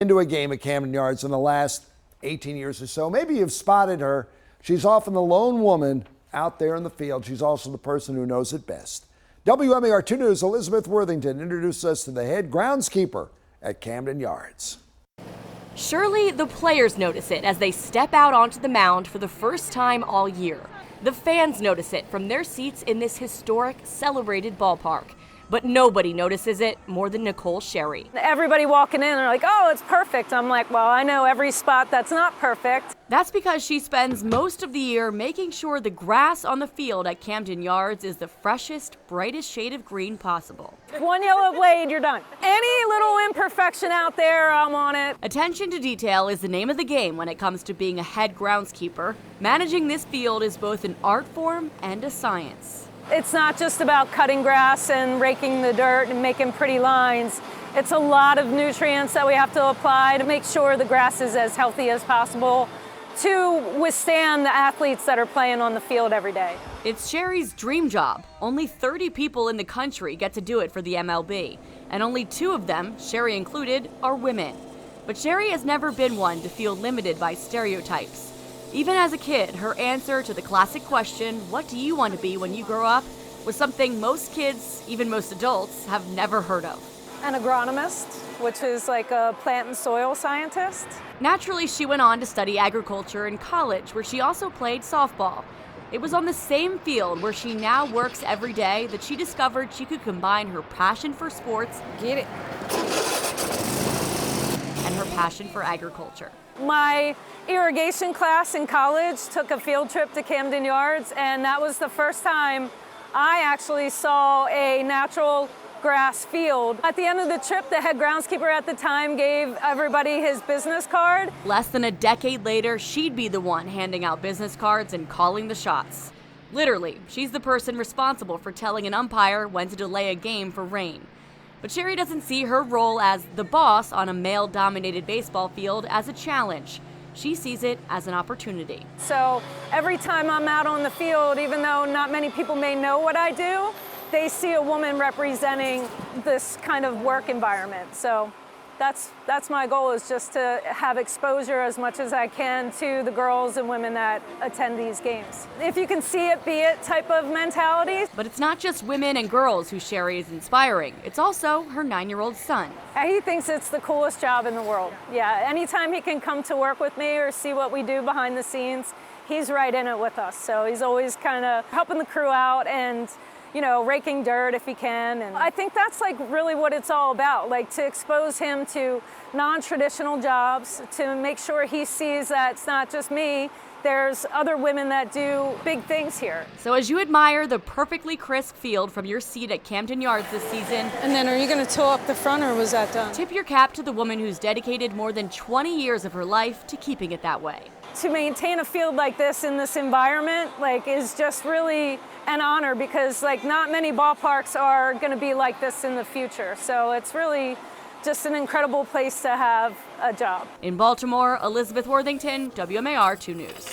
Into a game at Camden Yards in the last 18 years or so. Maybe you've spotted her. She's often the lone woman out there in the field. She's also the person who knows it best. WMAR 2 News' Elizabeth Worthington introduced us to the head groundskeeper at Camden Yards. Surely the players notice it as they step out onto the mound for the first time all year. The fans notice it from their seats in this historic, celebrated ballpark. But nobody notices it more than Nicole Sherry. Everybody walking in are like, oh, it's perfect. I'm like, well, I know every spot that's not perfect. That's because she spends most of the year making sure the grass on the field at Camden Yards is the freshest, brightest shade of green possible. One yellow blade, you're done. Any little imperfection out there, I'm on it. Attention to detail is the name of the game when it comes to being a head groundskeeper. Managing this field is both an art form and a science. It's not just about cutting grass and raking the dirt and making pretty lines. It's a lot of nutrients that we have to apply to make sure the grass is as healthy as possible to withstand the athletes that are playing on the field every day. It's Sherry's dream job. Only 30 people in the country get to do it for the MLB, and only 2 of them, Sherry included, are women. But Sherry has never been one to feel limited by stereotypes. Even as a kid, her answer to the classic question, what do you want to be when you grow up, was something most kids, even most adults, have never heard of. An agronomist, which is like a plant and soil scientist. Naturally, she went on to study agriculture in college, where she also played softball. It was on the same field where she now works every day that she discovered she could combine her passion for sports Get it. and her passion for agriculture. My irrigation class in college took a field trip to Camden Yards, and that was the first time I actually saw a natural grass field. At the end of the trip, the head groundskeeper at the time gave everybody his business card. Less than a decade later, she'd be the one handing out business cards and calling the shots. Literally, she's the person responsible for telling an umpire when to delay a game for rain. But Sherry doesn't see her role as the boss on a male-dominated baseball field as a challenge. She sees it as an opportunity. So every time I'm out on the field, even though not many people may know what I do, they see a woman representing this kind of work environment. So that's my goal, is just to have exposure as much as I can to the girls and women that attend these games. If you can see it, be it type of mentality. But it's not just women and girls who Sherry is inspiring. It's also her 9-year-old son. He thinks it's the coolest job in the world. Yeah, anytime he can come to work with me or see what we do behind the scenes, he's right in it with us. So he's always kind of helping the crew out and, you know, raking dirt if he can. And I think that's like really what it's all about, like to expose him to non-traditional jobs, to make sure he sees that it's not just me, there's other women that do big things here. So as you admire the perfectly crisp field from your seat at Camden Yards this season, And then are you going to toe up the front, or was that done? tip your cap to the woman who's dedicated more than 20 years of her life to keeping it that way. To maintain a field like this in this environment, like, is just really an honor, because like not many ballparks are going to be like this in the future. So it's really just an incredible place to have a job. In Baltimore, Elizabeth Worthington, WMAR 2 News.